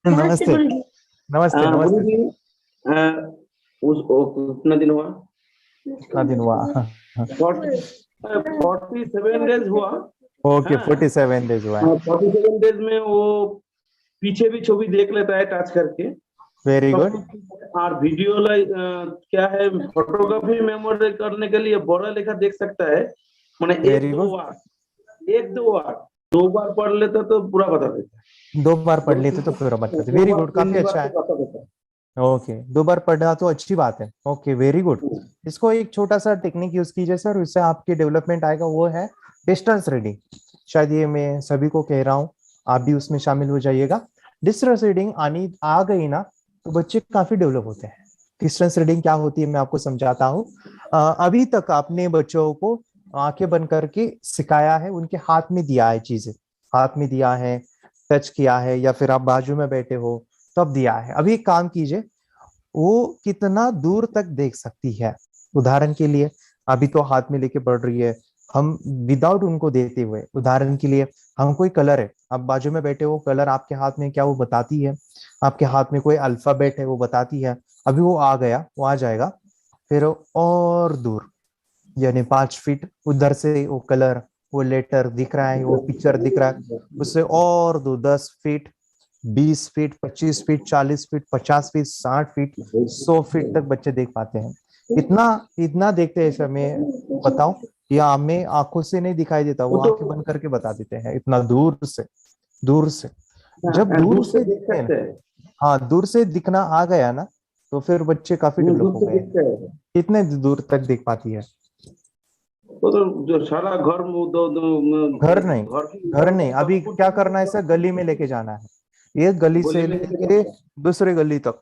नमस्ते नमस्ते। गुरुजी। नमस्ते गुरु नमस्ते जी, सर। कितना दिन हुआ? कितना दिन हुआ? हाँ, हाँ। 47 डेज हुआ। ओके, हाँ, 47 days हुआ है। 47 डेज में वो पीछे भी छवि देख लेता है टच करके। वेरी सब गुड। कुछ ठीक है। और वीडियो क्या है, फोटोग्राफी मेमोरी करने के लिए बड़ा लेखा देख सकता है। मैंने एक वेरी दो गुड। बार एक दो बार 2 बार पढ़ लेता तो पूरा बता देता है। 2 बार पढ़ दो लेते तीन तो पूरा बताते। दो वेरी बार गुड, काफी तीन बार अच्छा तो है। बता देता है। ओके, 2 बार पढ़ा तो अच्छी बात है। Okay, very good. इसको एक छोटा सा टेक्निक यूज कीजिए सर, उससे आपकी डेवलपमेंट आएगा, वो है डिस्टेंस रीडिंग। शायद ये मैं सभी को कह रहा हूँ, आप भी उसमें शामिल हो जाइएगा। डिस्टेंस रीडिंग आनी आ गई ना, तो बच्चे काफी डेवलप होते हैं। डिस्टेंस रीडिंग क्या होती है मैं आपको समझाता हूँ। अभी तक आपने बच्चों को आंखें बंद करके सिखाया है, उनके हाथ में दिया है चीजें, हाथ में दिया है, टच किया है, या फिर आप बाजू में बैठे हो तब दिया है। अभी एक काम कीजिए, वो कितना दूर तक देख सकती है। उदाहरण के लिए, अभी तो हाथ में लेके पढ़ रही है, हम विदाउट उनको देते हुए, उदाहरण के लिए हम कोई कलर है, आप बाजू में बैठे हो, कलर आपके हाथ में क्या वो बताती है, आपके हाथ में कोई अल्फाबेट है वो बताती है। अभी वो आ गया, वो आ जाएगा, फिर और दूर, यानी 5 फीट उधर से वो कलर, वो लेटर दिख रहा है, वो पिक्चर दिख रहा है, उससे और दो 10 feet, 20 feet, 25 feet, 40 feet, 50 feet, 60 feet, 100 feet तक बच्चे देख पाते हैं। इतना इतना देखते हैं सर, मैं बताऊं, या हमें आंखों से नहीं दिखाई देता, वो वो तो आंखें बंद करके बता देते हैं, इतना दूर से। दूर से, जब दूर दूर से से देख दिखते हैं ना, सकते हैं। हाँ, दूर से दिखना आ गया ना, तो फिर बच्चे काफी डेवलप दूर हो से गए हैं। देखते हैं। कितने दूर तक देख पाती है? वो तो जो सारा घर में घर नहीं, घर की घर इधर नहीं, उधर अभी सब कुछ क्या करना है सर, गली में लेके जाना है, एक गली गोली से में लेके लेके जाता है। दूसरे गली तक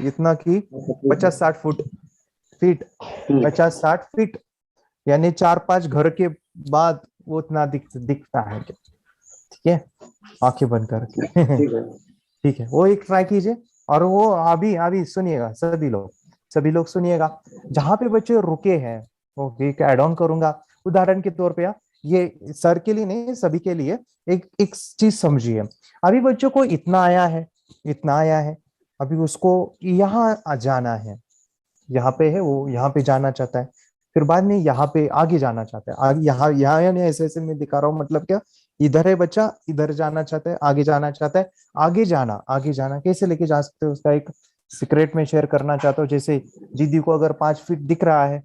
इतना की अच्छा, ठीक 50-60 फीट, है। 50-60 फीट, यानी 4-5 घर के बाद वो उतना दिखता है क्या? ठीक है, आंखें बंद करके ठीक है। ठीक है, वो एक ट्राई कीजिए। और वो अभी अभी सुनिएगा, सभी लोग सुनिएगा, जहां पे बच्चे रुके हैं वो एक ऐड ऑन करूंगा। उदाहरण के तौर पे ये सर के लिए नहीं, सभी के लिए एक एक चीज समझिए। अभी बच्चों को इतना आया है, इतना आया है, अभी उसको यहाँ जाना है, यहाँ पे है वो, यहाँ पे जाना चाहता है, फिर बाद में यहाँ पे आगे जाना चाहता है, आगे यहाँ यहाँ, यानी ऐसे ऐसे मैं दिखा रहा हूँ, मतलब क्या, इधर है बच्चा, इधर जाना चाहता है, आगे जाना चाहता है। आगे जाना कैसे लेके जा सकते हो, उसका एक सीक्रेट में शेयर करना चाहता हूँ। जैसे दीदी को अगर 5 फीट दिख रहा है,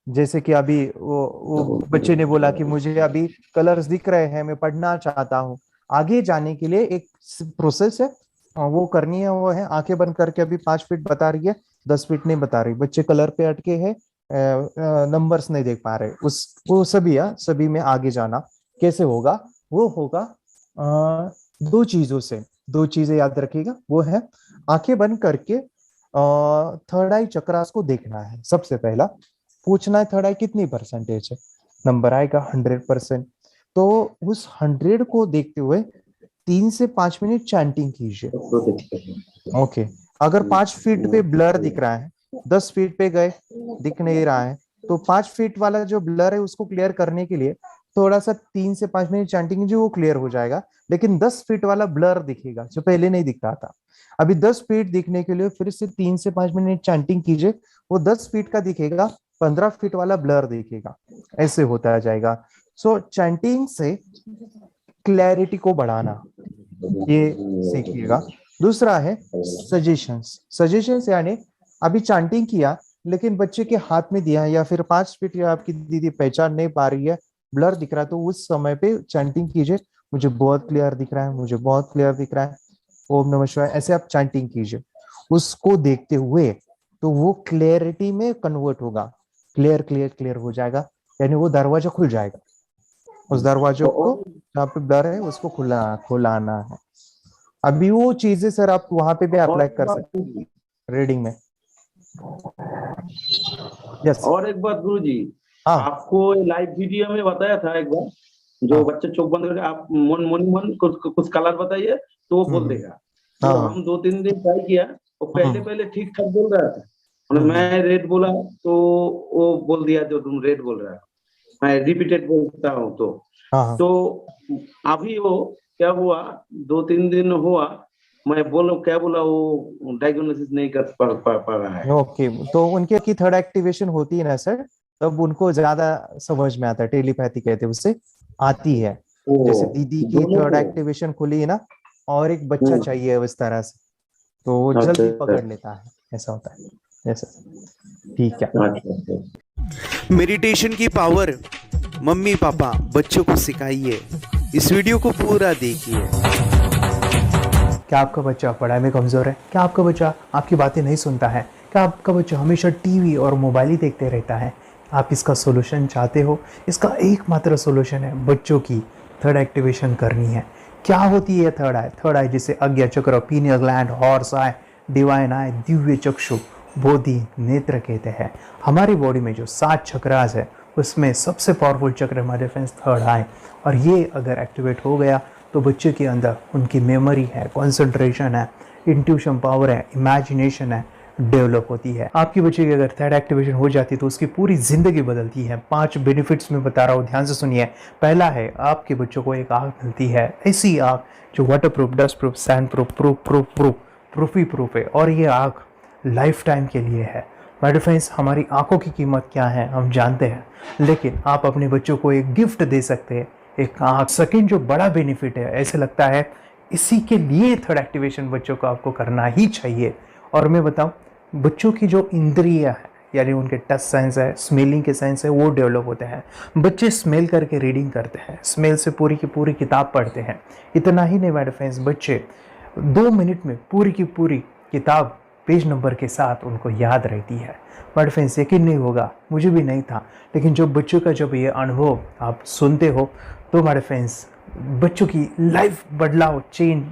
जैसे कि अभी वो बच्चे ने बोला कि मुझे अभी कलर्स दिख रहे हैं, मैं पढ़ना चाहता हूँ, आगे जाने के लिए एक प्रोसेस है, वो करनी है, वो है आंखें बंद करके अभी 5 फीट बता रही है, 10 फीट नहीं बता रही, बच्चे कलर पे अटके हैं, नंबर्स नहीं देख पा रहे, उस वो सभी है, सभी में आगे जाना कैसे होगा? वो होगा दो चीजों से, दो चीजें याद रखिएगा, वो है आंखें बंद करके थर्ड आई चक्रास को देखना है। सबसे पहला पूछना है, थर्ड आई कितनी परसेंटेज है, नंबर आएगा 100%। तो उस 100 को देखते हुए 3 से 5 मिनट चैंटिंग कीजिए। ओके, अगर 5 फीट पे ब्लर दिख रहा है, 10 फीट पे गए, दिख नहीं रहा है, तो 5 फीट वाला जो ब्लर है उसको क्लियर करने के लिए थोड़ा सा 3 से 5 मिनट चैंटिंग जो वो क्लियर हो जाएगा। लेकिन 10 फीट वाला ब्लर दिखेगा जो पहले नहीं दिखता था, अभी 10 फीट दिखने के लिए फिर से 3 से 5 मिनट चैंटिंग कीजिए, वो 10 फीट का दिखेगा, 15 फीट वाला ब्लर दिखेगा, ऐसे होता जाएगा। सो चैंटिंग से क्लैरिटी को बढ़ाना, ये सीखिएगा। दूसरा है सजेशंस। सजेशंस यानी अभी चांटिंग किया, लेकिन बच्चे के हाथ में दिया, या फिर 5 फीट या आपकी दीदी पहचान नहीं पा रही है, ब्लर दिख रहा है, तो उस समय पे चैंटिंग कीजिए, मुझे बहुत क्लियर दिख रहा है, मुझे बहुत क्लियर दिख रहा है, ओम नमः शिवाय, ऐसे आप चैंटिंग कीजिए उसको देखते हुए, तो वो क्लियरिटी में कन्वर्ट होगा, क्लियर क्लियर क्लियर हो जाएगा, यानी वो दरवाजा खुल जाएगा, उस दरवाजे को और जहाँ पे डर है उसको खुलाना है। अभी वो चीजें सर आप वहां पे भी और अप्लाई एक कर बात सकते हैं रीडिंग में। यस। और एक बात गुरु जी, हाँ। आपको लाइव वीडियो में बताया था एक बार, जो हाँ। बच्चे चोख बंद करके आप मन मन मन कुछ कलर बताइए तो वो बोल हम्म। देगा। तो हाँ। हम 2-3 दिन ट्राई किया, वो पहले हम्म। पहले ठीक ठाक बोल रहा था, मतलब हम्म। मैं रेड बोला तो वो बोल दिया जो तुम रेड बोल रहा है। मैं रिपीटेड बोलता हूँ हाँ। हाँ। तो अभी वो क्या हुआ, 2-3 दिन हुआ, मैं क्या बोला वो डायग्नोसिस नहीं कर पा रहा है। ओके, तो उनके की थर्ड एक्टिवेशन होती है ना सर, तब उनको ज्यादा समझ में आता है, टेलीपैथी कहते हैं उससे आती है। जैसे दीदी की दोनों थर्ड को? एक्टिवेशन खुली है ना, और एक बच्चा चाहिए इस तरह से, तो वो अच्छा, जल्दी पकड़ लेता है, ऐसा होता है। ऐसा, ठीक है। अच्छा। मेडिटेशन की पावर मम्मी पापा बच्चों को सिखाइए। इस वीडियो को पूरा देखिए। क्या आपका बच्चा पढ़ाई में कमजोर है? क्या आपका बच्चा आपकी बातें नहीं सुनता है? क्या आपका बच्चा हमेशा टीवी और मोबाइल ही देखते रहता है? आप इसका सोल्यूशन चाहते हो? इसका एकमात्र सोल्यूशन है बच्चों की थर्ड एक्टिवेशन करनी है। क्या होती है थर्ड आई? थर्ड आई जिसे आज्ञा चक्र, pineal gland, Horus eye, divine eye, दिव्य चक्षु, बोधि नेत्र कहते हैं। हमारी बॉडी में जो 7 चक्रास है उसमें सबसे पावरफुल चक्र हमारे फ्रेंड्स थर्ड आई, और ये अगर एक्टिवेट हो गया तो बच्चे के अंदर उनकी मेमोरी है, कंसंट्रेशन है, इंट्यूशन पावर है, इमेजिनेशन है, डेवलप होती है। आपकी बच्चे की अगर थर्ड एक्टिवेशन हो जाती है तो उसकी पूरी जिंदगी बदलती है। 5 बेनिफिट्स में बता रहा हूँ, ध्यान से सुनिए। पहला है, आपके बच्चों को एक आँख मिलती है, ऐसी आँख जो water proof, dust proof, sand proof, proof ही प्रूफ है, और ये आँख लाइफ टाइम के लिए है। माय फ्रेंड्स, हमारी आंखों की कीमत क्या है हम जानते हैं, लेकिन आप अपने बच्चों को एक गिफ्ट दे सकते हैं, एक आँख। सेकेंड जो बड़ा बेनिफिट है, ऐसे लगता है इसी के लिए थर्ड एक्टिवेशन बच्चों को आपको करना ही चाहिए। और मैं बताऊं, बच्चों की जो इंद्रियां है, यानी उनके टच सेंस है, स्मेलिंग के सेंस है, वो डेवलप होते हैं। बच्चे स्मेल करके रीडिंग करते हैं, स्मेल से पूरी की पूरी किताब पढ़ते हैं। इतना ही नहीं माय फ्रेंड्स, बच्चे 2 मिनट में पूरी की पूरी किताब पेज नंबर के साथ उनको याद रहती है। बट फ्रेंड्स, यकीन नहीं होगा, मुझे भी नहीं था, लेकिन जब बच्चों का जब ये अनुभव आप सुनते हो तो हमारे फ्रेंड्स बच्चों की लाइफ बदलाव, चेंज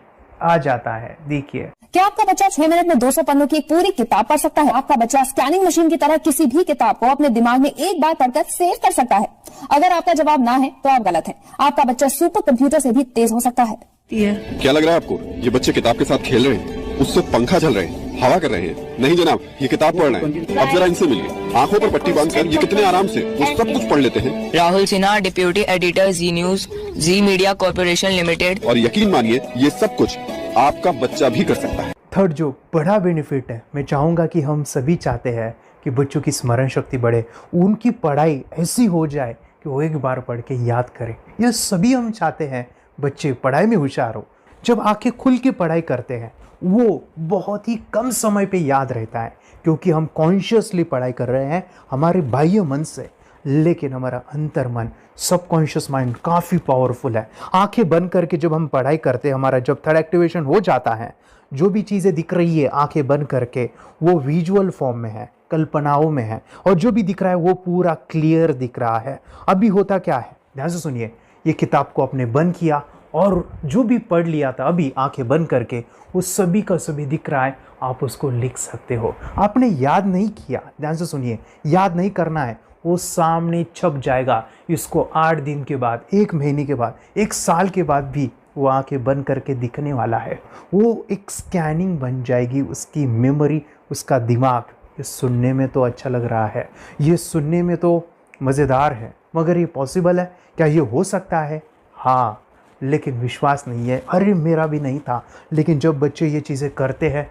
आ जाता है। देखिए, क्या आपका बच्चा 6 मिनट में 200 पन्नों की एक पूरी किताब पढ़ सकता है? आपका बच्चा स्कैनिंग मशीन की तरह किसी भी किताब को अपने दिमाग में एक बार पढ़कर सेव कर सकता है? अगर आपका जवाब ना है तो आप गलत हैं। आपका बच्चा सुपर कंप्यूटर से भी तेज हो सकता है। क्या लग रहा है आपको ये बच्चे किताब के साथ खेल रहे हैं, उससे पंखा चल रहे हैं, हवा कर रहे हैं? नहीं जनाब, ये किताब पढ़ रहे हैं। अब जरा इनसे मिलिए, आंखों पर पट्टी बांधकर ये कितने आराम से वो सब कुछ पढ़ लेते हैं। राहुल सिन्हा, डिप्यूटी एडिटर, जी न्यूज, जी मीडिया कॉर्पोरेशन लिमिटेड। और यकीन मानिए, ये सब कुछ आपका बच्चा भी कर सकता है। थर्ड जो बड़ा बेनिफिट है, मैं चाहूँगा कि हम सभी चाहते हैं कि बच्चों की स्मरण शक्ति बढ़े, उनकी पढ़ाई ऐसी हो जाए कि वो एक बार पढ़ के याद करें। यह सभी हम चाहते हैं, बच्चे पढ़ाई में होशियार हो। जब आंखें खुल के पढ़ाई करते हैं वो बहुत ही कम समय पे याद रहता है, क्योंकि हम कॉन्शियसली पढ़ाई कर रहे हैं हमारे बाह्य मन से, लेकिन हमारा अंतर मन, सबकॉन्शियस माइंड काफ़ी पावरफुल है। आंखें बंद करके जब हम पढ़ाई करते हैं, हमारा जब थर्ड एक्टिवेशन हो जाता है, जो भी चीज़ें दिख रही है आंखें बंद करके, वो विजुअल फॉर्म में है, कल्पनाओं में है, और जो भी दिख रहा है वो पूरा क्लियर दिख रहा है। अभी होता क्या है, ध्यान से सुनिए। ये किताब को आपने बंद किया और जो भी पढ़ लिया था अभी आंखें बंद करके, वो सभी का सभी दिख रहा है, आप उसको लिख सकते हो। आपने याद नहीं किया, ध्यान से सुनिए, याद नहीं करना है, वो सामने छप जाएगा। इसको 8 दिन के बाद, 1 महीने के बाद, 1 साल के बाद भी वो आंखें बंद करके दिखने वाला है। वो एक स्कैनिंग बन जाएगी, उसकी मेमोरी, उसका दिमाग। ये सुनने में तो अच्छा लग रहा है, ये सुनने में तो मज़ेदार है, मगर ये पॉसिबल है क्या? ये हो सकता है, हाँ, लेकिन विश्वास नहीं है। अरे मेरा भी नहीं था, लेकिन जब बच्चे ये चीज़ें करते हैं,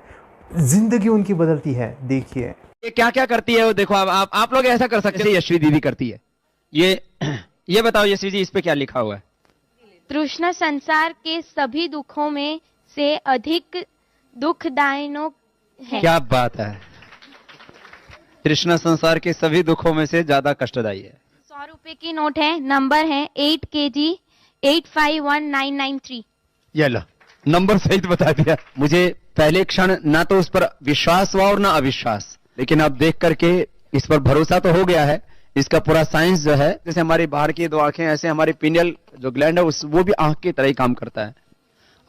जिंदगी उनकी बदलती है। देखिए ये क्या क्या करती है वो देखो। आप लोग ऐसा कर सकते हैं, यशवी दीदी करती है। ये बताओ यशवी जी, इस पे क्या लिखा हुआ है? तृष्णा संसार के सभी दुखों में से अधिक दुखदायक है। क्या बात है, तृष्णा संसार के सभी दुखों में से ज्यादा कष्टदायी है। 100 रुपए की नोट है, नंबर है 8 kg 851993। ये लो, नंबर सहित बता दिया। मुझे पहले क्षण ना तो उस पर विश्वास हुआ और ना अविश्वास, लेकिन अब देख करके इस पर भरोसा तो हो गया है। इसका पूरा साइंस जो है, जैसे हमारी बाहर की 2 आंखें, ऐसे हमारी पिनियल जो ग्लैंड है वो भी आंख की तरह ही काम करता है।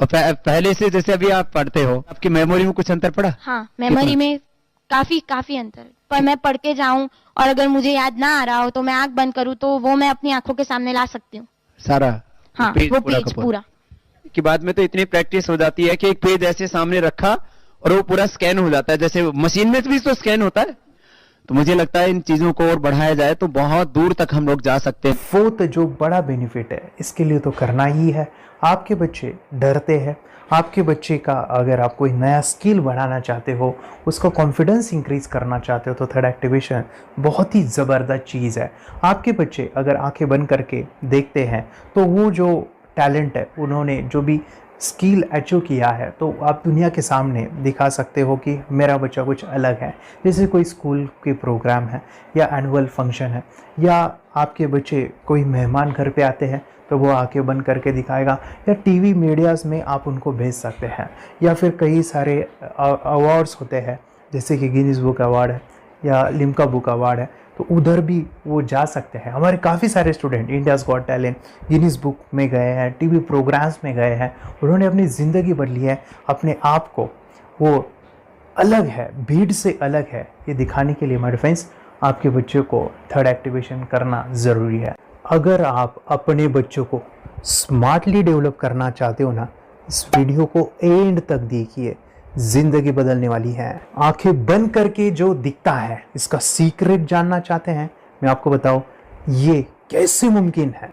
और पहले से जैसे अभी आप पढ़ते हो, आपकी मेमोरी में कुछ अंतर पड़ा? हाँ, मेमोरी में काफी अंतर। पर मैं पढ़ के जाऊं और अगर मुझे याद ना आ रहा हो तो मैं आंख बंद करूं तो वो मैं अपनी आंखों के सामने ला सकती हूँ सारा। हाँ, वो पेज पूरा की बाद में तो इतनी प्रैक्टिस हो जाती है कि एक पेज ऐसे सामने रखा और वो पूरा स्कैन हो जाता है। जैसे मशीन में भी तो स्कैन होता है, तो मुझे लगता है इन चीजों को और बढ़ाया जाए तो बहुत दूर तक हम लोग जा सकते हैं। फोर्थ जो बड़ा बेनिफिट है इसके लिए तो करना ही है। आपके बच्चे डरते हैं, आपके बच्चे का अगर आप कोई नया स्किल बढ़ाना चाहते हो, उसका कॉन्फिडेंस इंक्रीज करना चाहते हो, तो थर्ड एक्टिवेशन बहुत ही ज़बरदस्त चीज़ है। आपके बच्चे अगर आंखें बंद करके देखते हैं तो वो जो टैलेंट है, उन्होंने जो भी स्किल अचीव किया है, तो आप दुनिया के सामने दिखा सकते हो कि मेरा बच्चा कुछ अलग है। जैसे कोई स्कूल के प्रोग्राम है या एनुअल फंक्शन है, या आपके बच्चे कोई मेहमान घर पे आते हैं तो वो आंखें बंद करके दिखाएगा, या टीवी मीडियाज़ में आप उनको भेज सकते हैं, या फिर कई सारे अवार्ड्स होते हैं जैसे कि गिनीज बुक अवार्ड है या लिम्का बुक अवार्ड है, तो उधर भी वो जा सकते हैं। हमारे काफ़ी सारे student India's got talent, Guinness book में गए हैं, टीवी प्रोग्राम्स में गए हैं, उन्होंने अपनी ज़िंदगी बदली है, अपने आप को वो अलग है, भीड़ से अलग है, ये दिखाने के लिए माय फ्रेंड्स आपके बच्चों को थर्ड एक्टिवेशन करना ज़रूरी है। अगर आप अपने बच्चों को स्मार्टली डेवलप करना चाहते हो ना, इस वीडियो को एंड तक देखिए, जिंदगी बदलने वाली है। आंखें बंद करके जो दिखता है, इसका सीक्रेट जानना चाहते हैं, मैं आपको बताऊं ये कैसे मुमकिन है।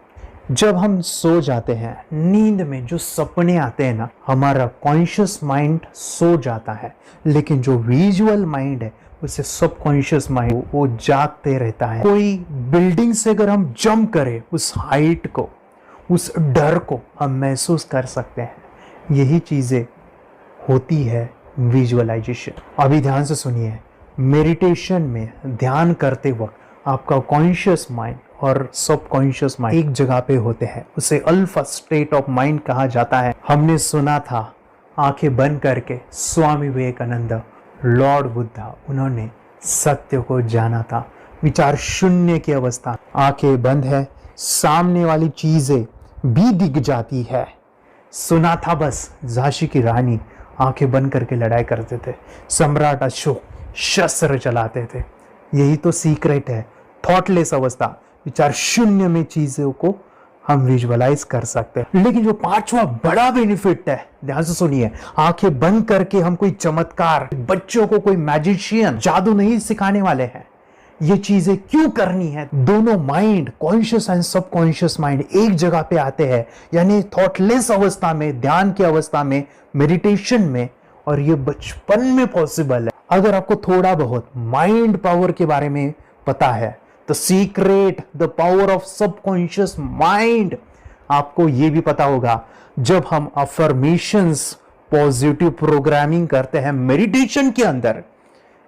जब हम सो जाते हैं, नींद में जो सपने आते हैं ना, हमारा कॉन्शियस माइंड सो जाता है, लेकिन जो विजुअल माइंड है उसे सबकॉन्शियस माइंड वो जागते रहता है। कोई बिल्डिंग से अगर हम जंप करें, उस हाइट को, उस डर को हम महसूस कर सकते हैं। यही चीज़ें होती है विजुअलाइजेशन। अभी ध्यान से सुनिए, मेडिटेशन में ध्यान करते वक्त आपका कॉन्शियस माइंड और सबकॉन्शियस माइंड एक जगह पे होते हैं, उसे अल्फा स्टेट ऑफ माइंड कहा जाता है। हमने सुना था आंखें बंद करके स्वामी विवेकानंद, लॉर्ड बुद्धा, उन्होंने सत्य को जाना था। विचार शून्य की अवस्था, आंखें बंद है, सामने वाली चीजें भी दिख जाती है। सुना था बस झांसी की रानी आंखें बंद करके लड़ाई करते थे, सम्राट अशोक शस्त्र चलाते थे। यही तो सीक्रेट है, थॉटलेस अवस्था, विचार शून्य में चीजों को हम विजुअलाइज कर सकते हैं। लेकिन जो पांचवा बड़ा बेनिफिट है, ध्यान से सुनिए, आंखें बंद करके हम कोई चमत्कार, बच्चों को कोई मैजिशियन जादू नहीं सिखाने वाले हैं। ये चीजें क्यों करनी है? दोनों mind, conscious and subconscious mind एक जगह पे आते हैं, यानी थॉटलेस अवस्था में, ध्यान की अवस्था में, मेडिटेशन में, और ये बचपन में पॉसिबल है। अगर आपको थोड़ा बहुत माइंड पावर के बारे में पता है, the secret, the power of subconscious mind, आपको ये भी पता होगा जब हम अफर्मेशंस, पॉजिटिव प्रोग्रामिंग करते हैं मेडिटेशन के अंदर,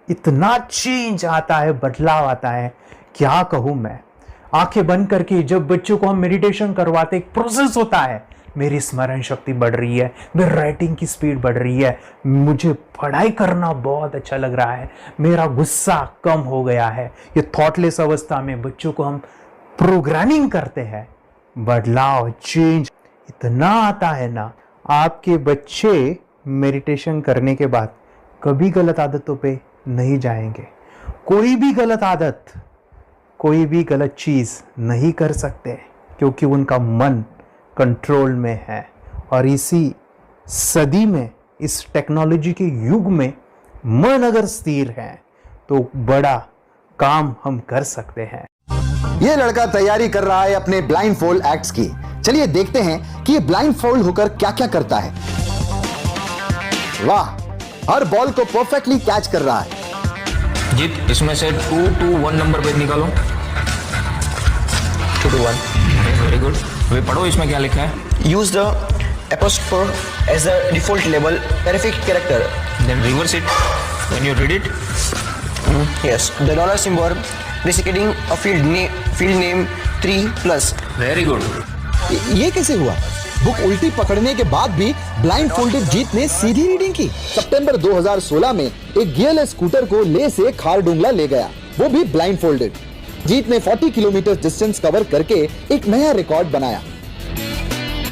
इतना चेंज आता है, बदलाव आता है, क्या कहूं मैं। आंखें बंद करके जब बच्चों को हम मेडिटेशन करवाते, एक प्रोसेस होता है, मेरी स्मरण शक्ति बढ़ रही है, मेरी राइटिंग की स्पीड बढ़ रही है, मुझे पढ़ाई करना बहुत अच्छा लग रहा है, मेरा गुस्सा कम हो गया है। ये थॉटलेस अवस्था में बच्चों को हम प्रोग्रामिंग करते हैं, बदलाव, चेंज इतना आता है ना। आपके बच्चे मेडिटेशन करने के बाद कभी गलत आदतों पे नहीं जाएंगे, कोई भी गलत आदत, कोई भी गलत चीज नहीं कर सकते, क्योंकि उनका मन कंट्रोल में है। और इसी सदी में, इस टेक्नोलॉजी के युग में, मन अगर स्थिर है तो बड़ा काम हम कर सकते हैं। ये लड़का तैयारी कर रहा है अपने ब्लाइंड फोल्ड एक्ट्स की। चलिए देखते हैं कि ये ब्लाइंड फोल्ड होकर क्या क्या करता है। वाह, हर बॉल को परफेक्टली कैच कर रहा है। जीत, इसमें से 2 to 1 नंबर पे निकालो। 2 to 1, वेरी गुड। वे पढ़ो, इसमें क्या लिखा है? Use the apostrophe as the default label prefix character, then reverse it when you read it. Yes, the dollar symbol preceding a field name 3+। Very good. ये कैसे हुआ? बुक उल्टी पकड़ने के बाद भी ब्लाइंड फोल्डेड जीत ने सीधी रीडिंग की। सितंबर 2016 में एक गियरलेस स्कूटर को ले से खारडुंगला ले गया, वो भी ब्लाइंड फोल्डेड। जीत ने 40 किलोमीटर डिस्टेंस कवर करके एक नया रिकॉर्ड बनाया।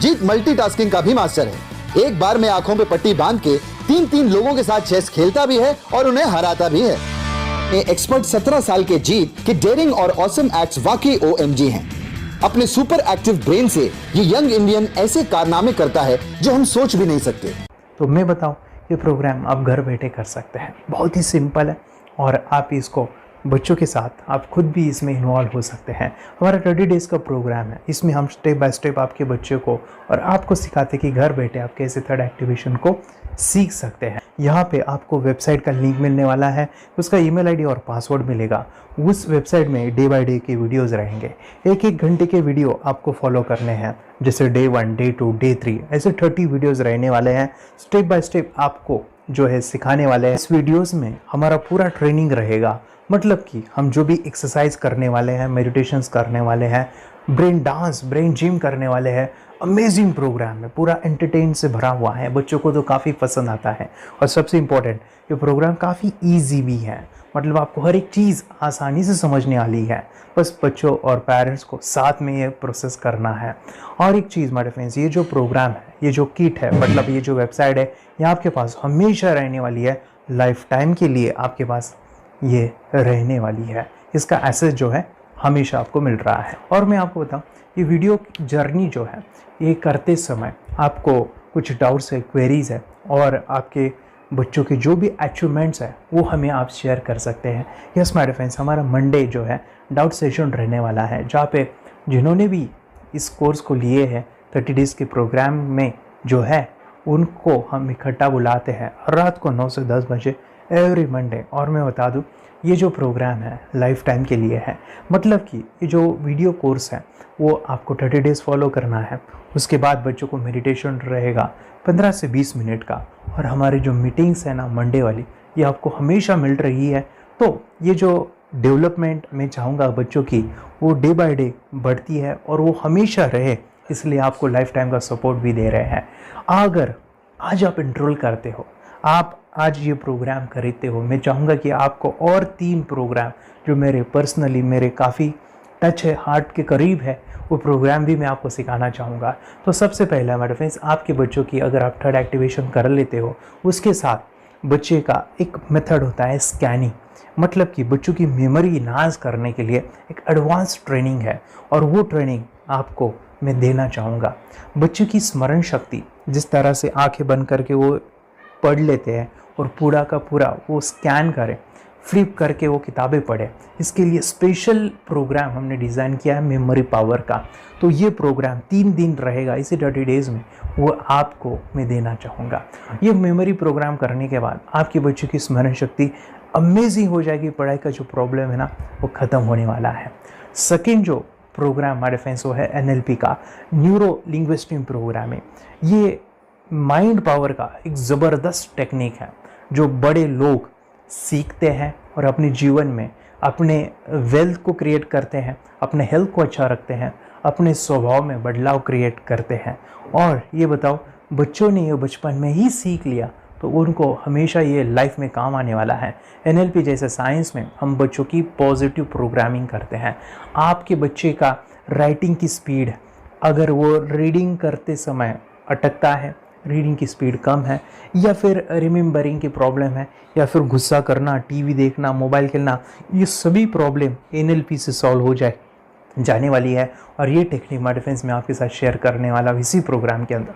जीत मल्टीटास्किंग का भी मास्टर है। एक बार में आंखों पे पट्टी बांध के 3-3 लोगों के साथ चेस खेलता भी है और उन्हें हराता भी है। एक्सपर्ट 17 साल के जीत के डेयरिंग और ऑसम एक्ट्स वाकई OMG हैं। अपने सुपर एक्टिव ब्रेन से ये यंग इंडियन ऐसे कारनामे करता है जो हम सोच भी नहीं सकते। तो मैं बताऊं, ये प्रोग्राम आप घर बैठे कर सकते हैं, बहुत ही सिंपल है, और आप इसको बच्चों के साथ आप खुद भी इसमें इन्वॉल्व हो सकते हैं। हमारा 30 डेज़ का प्रोग्राम है, इसमें हम स्टेप बाय स्टेप आपके बच्चे को और आपको सिखाते हैं कि घर बैठे आप कैसे थर्ड एक्टिवेशन को सीख सकते हैं। यहाँ पे आपको वेबसाइट का लिंक मिलने वाला है, उसका ईमेल आईडी और पासवर्ड मिलेगा। उस वेबसाइट में डे बाय डे के वीडियोस रहेंगे, 1-1 घंटे के वीडियो आपको फॉलो करने हैं, जैसे डे 1, डे 2, डे 3 ऐसे 30 वीडियोस रहने वाले हैं। स्टेप बाय स्टेप आपको जो है सिखाने वाले हैं। इस वीडियोस में हमारा पूरा ट्रेनिंग रहेगा, मतलब कि हम जो भी एक्सरसाइज करने वाले हैं, मेडिटेशंस करने वाले हैं, ब्रेन डांस, ब्रेन जिम करने वाले हैं। अमेजिंग प्रोग्राम है, पूरा एंटरटेन से भरा हुआ है, बच्चों को तो काफ़ी पसंद आता है। और सबसे इम्पोर्टेंट, ये प्रोग्राम काफ़ी ईजी भी है, मतलब आपको हर एक चीज़ आसानी से समझने वाली है। बस बच्चों और पेरेंट्स को साथ में ये प्रोसेस करना है। और एक चीज़ मेरे फ्रेंड्स, ये जो प्रोग्राम है, ये जो किट है, मतलब ये जो वेबसाइट है, ये आपके पास हमेशा रहने वाली है, लाइफ टाइम के लिए आपके पास ये रहने वाली है। इसका एक्सेस जो है हमेशा आपको मिल रहा है। और मैं आपको बताऊं, ये वीडियो जर्नी जो है, ये करते समय आपको कुछ डाउट्स है, क्वेरीज है, और आपके बच्चों के जो भी अचीवमेंट्स है वो हमें आप शेयर कर सकते हैं। यस माय फ्रेंड्स, हमारा मंडे जो है डाउट सेशन रहने वाला है, जहाँ पे जिन्होंने भी इस कोर्स को लिए हैं 30 डेज़ के प्रोग्राम में जो है, उनको हम इकट्ठा बुलाते हैं रात को 9 से 10 बजे एवरी मंडे। और मैं बता दूं, ये जो प्रोग्राम है लाइफ टाइम के लिए है, मतलब कि ये जो वीडियो कोर्स है वो आपको 30 डेज़ फॉलो करना है। उसके बाद बच्चों को मेडिटेशन रहेगा 15 से 20 मिनट का, और हमारी जो मीटिंग्स है ना मंडे वाली, ये आपको हमेशा मिल रही है। तो ये जो डेवलपमेंट मैं चाहूँगा बच्चों की, वो डे बाय डे बढ़ती है और वो हमेशा रहे, इसलिए आपको लाइफ टाइम का सपोर्ट भी दे रहे हैं। अगर आज आप एनरोल करते हो, आप आज ये प्रोग्राम खरीदते हो, मैं चाहूँगा कि आपको और 3 प्रोग्राम जो मेरे पर्सनली मेरे काफ़ी टच है, हार्ट के करीब है, वो प्रोग्राम भी मैं आपको सिखाना चाहूँगा। तो सबसे पहला मेरे फ्रेंड्स, आपके बच्चों की अगर आप थर्ड एक्टिवेशन कर लेते हो, उसके साथ बच्चे का एक मेथड होता है स्कैनिंग, मतलब कि बच्चों की मेमोरी इन्हांस करने के लिए एक एडवांस ट्रेनिंग है, और वो ट्रेनिंग आपको मैं देना चाहूँगा। बच्चों की स्मरण शक्ति, जिस तरह से आंखें बंद करके वो पढ़ लेते हैं और पूरा का पूरा वो स्कैन करें, फ्लिप करके वो किताबें पढ़े, इसके लिए स्पेशल प्रोग्राम हमने डिज़ाइन किया है मेमोरी पावर का। तो ये प्रोग्राम 3 दिन रहेगा, इसी 30 डेज़ में वो आपको मैं देना चाहूँगा। ये मेमोरी प्रोग्राम करने के बाद आपके बच्चों की स्मरण शक्ति अमेजिंग हो जाएगी, पढ़ाई का जो प्रॉब्लम है ना वो ख़त्म होने वाला है। सेकेंड जो प्रोग्राम हमारे फ्रेंड्स वो है NLP का, न्यूरो लिंग्विस्टिक प्रोग्राम है। ये माइंड पावर का एक ज़बरदस्त टेक्निक है जो बड़े लोग सीखते हैं और अपने जीवन में अपने वेल्थ को क्रिएट करते हैं, अपने हेल्थ को अच्छा रखते हैं, अपने स्वभाव में बदलाव क्रिएट करते हैं। और ये बताओ, बच्चों ने ये बचपन में ही सीख लिया तो उनको हमेशा ये लाइफ में काम आने वाला है। NLP जैसे साइंस में हम बच्चों की पॉजिटिव प्रोग्रामिंग करते हैं। आपके बच्चे का राइटिंग की स्पीड, अगर वो रीडिंग करते समय अटकता है, रीडिंग की स्पीड कम है, या फिर रिमेंबरिंग की प्रॉब्लम है, या फिर गुस्सा करना, टीवी देखना, मोबाइल खेलना, ये सभी प्रॉब्लम NLP से सॉल्व हो जाने वाली है। और ये टेक्निक माय फ्रेंड्स मैं आपके साथ शेयर करने वाला हूँ इसी प्रोग्राम के अंदर।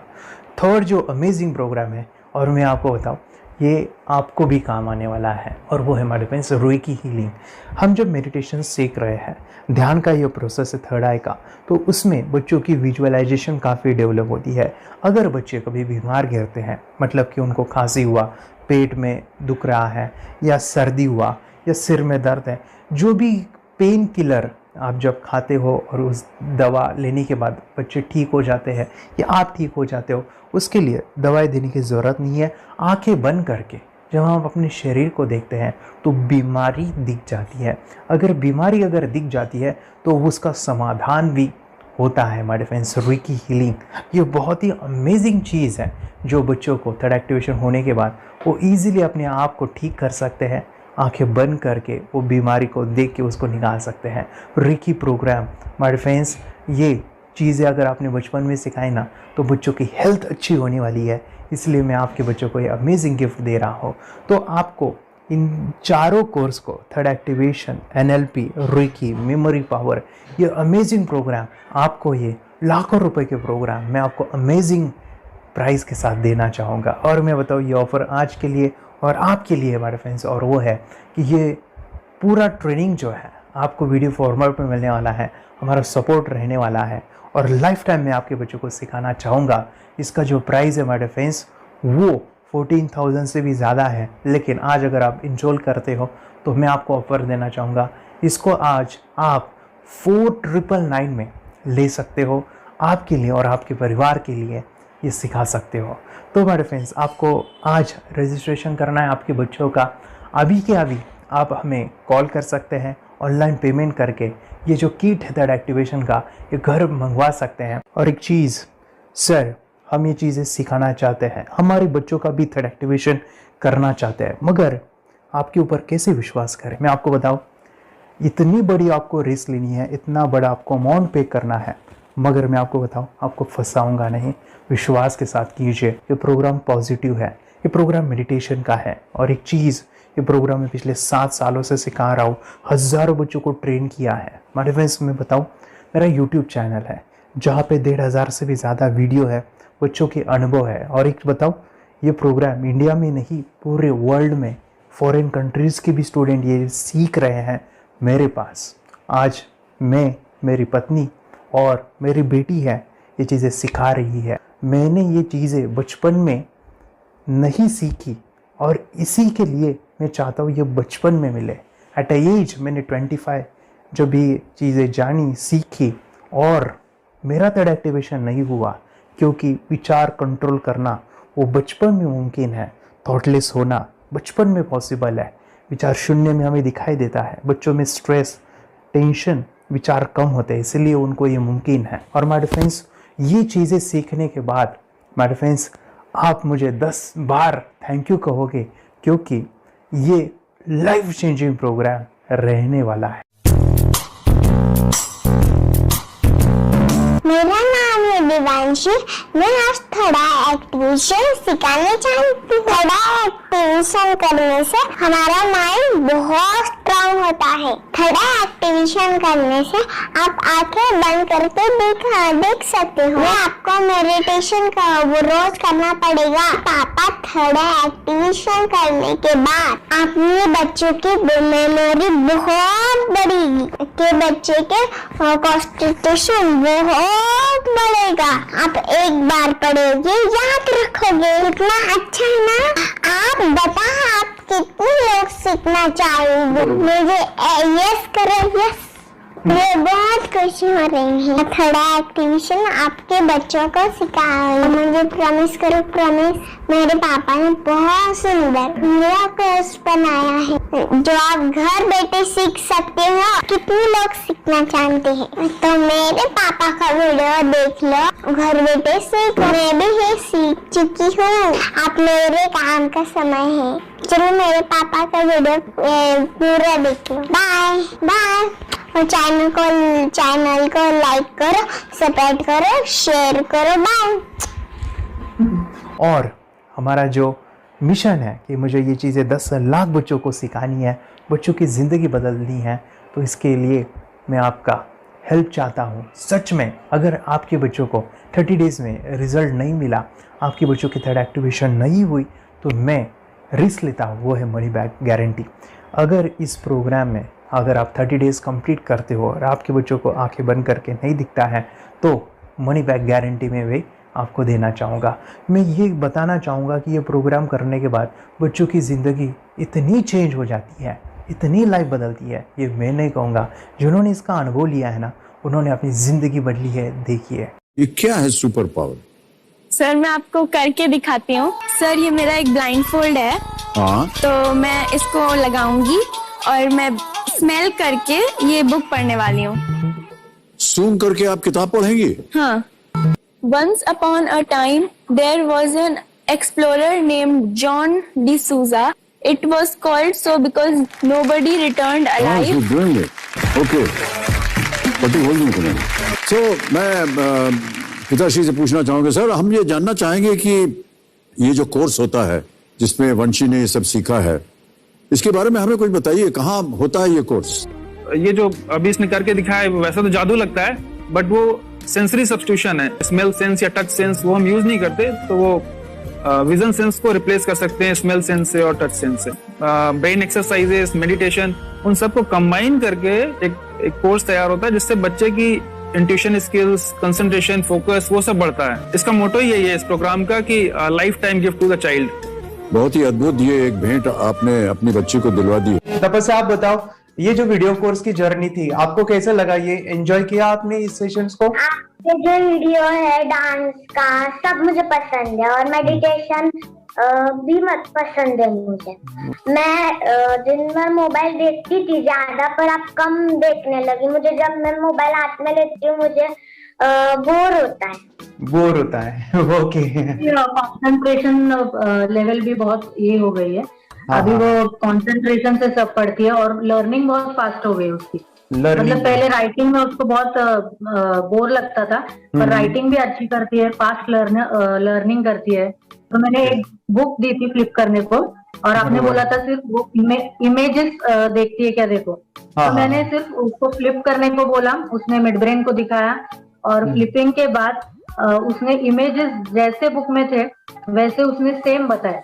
थर्ड जो अमेजिंग प्रोग्राम है, और मैं आपको बताऊँ, ये आपको भी काम आने वाला है, और वो है हमारे फ्रेंड्स रेकी हीलिंग। हम जब मेडिटेशन सीख रहे हैं, ध्यान का ये प्रोसेस है थर्ड आई का, तो उसमें बच्चों की विजुअलाइजेशन काफ़ी डेवलप होती है। अगर बच्चे कभी बीमार गिरते हैं, मतलब कि उनको खांसी हुआ, पेट में दुख रहा है, या सर्दी हुआ, या सिर में दर्द है, जो भी पेन किलर आप जब खाते हो और उस दवा लेने के बाद बच्चे ठीक हो जाते हैं या आप ठीक हो जाते हो, उसके लिए दवाई देने की ज़रूरत नहीं है। आंखें बंद करके जब हम अपने शरीर को देखते हैं तो बीमारी दिख जाती है। अगर बीमारी दिख जाती है तो उसका समाधान भी होता है हमारे फ्रेंड्स। रेकी हीलिंग ये बहुत ही अमेजिंग चीज़ है जो बच्चों को थर्ड एक्टिवेशन होने के बाद वो ईज़िली अपने आप को ठीक कर सकते हैं। आंखें बंद करके वो बीमारी को देख के उसको निकाल सकते हैं। रेकी प्रोग्राम हमारे फ्रेंड्स, ये चीज़ें अगर आपने बचपन में सिखाई ना तो बच्चों की हेल्थ अच्छी होने वाली है। इसलिए मैं आपके बच्चों को ये अमेजिंग गिफ्ट दे रहा हूँ। तो आपको इन चारों कोर्स को, third activation, NLP, reiki, memory power, ये अमेजिंग प्रोग्राम, आपको ये लाखों रुपए के प्रोग्राम मैं आपको अमेजिंग प्राइस के साथ देना चाहूँगा। और मैं बताऊँ, ये ऑफ़र आज के लिए और आपके लिए हमारे फ्रेंड्स, और वो है कि ये पूरा ट्रेनिंग जो है आपको वीडियो फॉर्मेट में मिलने वाला है, हमारा सपोर्ट रहने वाला है और लाइफ टाइम में आपके बच्चों को सिखाना चाहूँगा। इसका जो प्राइस है माय डियर फ्रेंड्स वो 14,000 से भी ज़्यादा है, लेकिन आज अगर आप इनरोल करते हो तो मैं आपको ऑफर देना चाहूँगा, इसको आज आप 4,999 में ले सकते हो। आपके लिए और आपके परिवार के लिए ये सिखा सकते हो। तो माय डियर फ्रेंड्स, आपको आज रजिस्ट्रेशन करना है आपके बच्चों का। अभी के अभी आप हमें कॉल कर सकते हैं, ऑनलाइन पेमेंट करके ये जो किट है थर्ड एक्टिवेशन का ये घर मंगवा सकते हैं। और एक चीज़ सर, हम ये चीज़ें सिखाना चाहते हैं, हमारे बच्चों का भी थर्ड एक्टिवेशन करना चाहते हैं, मगर आपके ऊपर कैसे विश्वास करें? मैं आपको बताऊं, इतनी बड़ी आपको रिस्क लेनी है, इतना बड़ा आपको अमाउंट पे करना है, मगर मैं आपको बताऊं आपको फंसाऊंगा नहीं। विश्वास के साथ कीजिए। ये प्रोग्राम पॉजिटिव है, ये प्रोग्राम मेडिटेशन का है। और एक चीज़, ये प्रोग्राम में पिछले 7 सालों से सिखा रहा हूँ, हज़ारों बच्चों को ट्रेन किया है। माय डियर फ्रेंड्स, मैं बताऊँ, मेरा यूट्यूब चैनल है जहाँ पे 1,500 से भी ज़्यादा वीडियो है, बच्चों के अनुभव है। और एक बताऊँ, ये प्रोग्राम इंडिया में नहीं पूरे वर्ल्ड में फॉरेन कंट्रीज़ के भी स्टूडेंट ये सीख रहे हैं मेरे पास। आज मैं, मेरी पत्नी और मेरी बेटी है ये चीज़ें सिखा रही है। मैंने ये चीज़ें बचपन में नहीं सीखी और इसी के लिए मैं चाहता हूँ ये बचपन में मिले। एट अ एज मैंने 25 जब ये चीज़ें जानी, सीखी, और मेरा थर्ड एक्टिवेशन नहीं हुआ क्योंकि विचार कंट्रोल करना वो बचपन में मुमकिन है। थॉटलेस होना बचपन में पॉसिबल है। विचार शून्य में हमें दिखाई देता है। बच्चों में स्ट्रेस, टेंशन, विचार कम होते हैं, इसलिए उनको ये मुमकिन है। और माय डियर फ्रेंड्स, ये चीज़ें सीखने के बाद माय डियर फ्रेंड्स आप मुझे 10 बार थैंक यू कहोगे, क्योंकि ये लाइफ चेंजिंग प्रोग्राम रहने वाला है। मेरा नाम है दिवांशी। मैं आज थोड़ा एक्टिवेशन सिखाना चाहती हूँ। थोड़ा एक्टिवेशन करने से हमारा माइंड बहुत स्ट्रांग होता है। थोड़ा एक्टिवेशन करने से आप आंखें बंद करके देख सकते हो। मैं आपको मेडिटेशन का वो रोज करना पड़ेगा। पापा थोड़ा एक्टिवेशन करने के बाद अपने बच्चों की मेमोरी बहुत बढ़ेगी, के बच्चे के कॉन्सेंट्रेशन बहुत बढ़ेगा। आप एक बार पढ़ोगे याद रखोगे, इतना अच्छा है ना। आप बताओ आप कितने लोग सीखना चाहोगे? मुझे यस करो, यस। मैं बहुत खुशी हो रही है। थोड़ा एक्टिवेशन आपके बच्चों को सिखाओ। मुझे प्रॉमिस करो, प्रॉमिस। मेरे पापा ने बहुत सुंदर मेरा कोर्स बनाया है जो आप घर बैठे सीख सकते हो। कितने लोग सीखना चाहते हैं तो मेरे पापा का वीडियो देख लो, घर बैठे सीख। मैं भी ये सीख चुकी हूँ। आप मेरे काम का समय है, चलो मेरे पापा का वीडियो पूरा देख लो। Bye bye. और चैनल को लाइक करो, सपोर्ट करो, शेयर करो। बाय। और हमारा जो मिशन है कि मुझे ये चीज़ें 10 लाख बच्चों को सिखानी है, बच्चों की ज़िंदगी बदलनी है, तो इसके लिए मैं आपका हेल्प चाहता हूँ। सच में अगर आपके बच्चों को 30 डेज़ में रिज़ल्ट नहीं मिला, आपके बच्चों की थर्ड एक्टिवेशन नहीं हुई, तो मैं रिस्क लेता हूँ, वो है मनी बैक गारंटी। अगर इस प्रोग्राम में अगर आप 30 डेज़ कंप्लीट करते हो और आपके बच्चों को आंखें बंद करके नहीं दिखता है, तो मनी बैक गारंटी में भी आपको देना चाहूँगा। मैं ये बताना चाहूँगा कि ये प्रोग्राम करने के बाद बच्चों की ज़िंदगी इतनी चेंज हो जाती है, इतनी लाइफ बदलती है, ये मैं नहीं कहूँगा। जिन्होंने इसका अनुभव लिया है ना, उन्होंने अपनी ज़िंदगी बदली है। देखिए ये क्या है सुपर पावर? सर मैं आपको करके दिखाती हूँ। सर ये मेरा एक ब्लाइंड फोल्ड है। हाँ। तो मैं इसको लगाऊंगी और मैं स्मेल करके ये बुक पढ़ने वाली हूँ। सूंघ करके आप किताब पढ़ेंगी? हाँ। Once upon a time, there was an explorer named John D'Souza. It was called so because nobody returned alive. You're doing it. Okay. What are you doing? So, मैं पिताश्री से पूछना चाहूँगा, सर हम ये जानना चाहेंगे कि ये जो कोर्स होता है जिसमें वंशी ने ये सब सीखा है, इसके बारे में हमें कुछ बताइए। कहाँ होता है ये कोर्स? ये जो अभी इसने करके दिखाया है वैसा तो जादू लगता है, बट वो सेंसरी सब्स्टिट्यूशन है। स्मेल सेंस या टच सेंस वो हम यूज नहीं करते, तो वो विजन सेंस को रिप्लेस कर सकते हैं स्मेल सेंस से और टच सेंस से। ब्रेन एक्सरसाइजेस, मेडिटेशन, उन सबको कंबाइन करके एक कोर्स तैयार होता है जिससे बच्चे की इंट्यूशन स्किल्स, कंसंट्रेशन, फोकस वो सब बढ़ता है। इसका मोटो ही यही है इस प्रोग्राम का कि life time gift to the child. बहुत ही अद्भुत ये एक भेंट आपने अपनी बच्ची को दिलवा दी। तपस्या आप बताओ, ये जो वीडियो कोर्स की जर्नी थी आपको कैसा लगा? ये एंजॉय किया आपने इस सेशंस को? ये जो वीडियो है डांस का सब मुझे पसंद है और मेडिटेशन भी मत पसंद है मुझे। मैं दिन भर मोबाइल देखती थी ज्यादा, पर अब कम देखने लगी। मुझे जब मैं मोबाइल हाथ में लेती हूँ मुझे बोर होता है। ओके। कंसंट्रेशन लेवल भी बहुत ये हो गई है। अभी वो कंसंट्रेशन से सब पढ़ती है और लर्निंग बहुत फास्ट हो गई उसकी। मतलब पहले राइटिंग में उसको बहुत बोर लगता था, पर राइटिंग भी अच्छी करती है, फास्ट लर्निंग करती है। तो मैंने एक बुक दी थी फ्लिप करने को और आपने बोला था सिर्फ वो इमेजेस देखती है क्या, देखो। तो मैंने सिर्फ उसको फ्लिप करने को बोला, उसने मिड ब्रेन को दिखाया और फ्लिपिंग के बाद उसने इमेजेस जैसे बुक में थे वैसे उसने सेम बताया।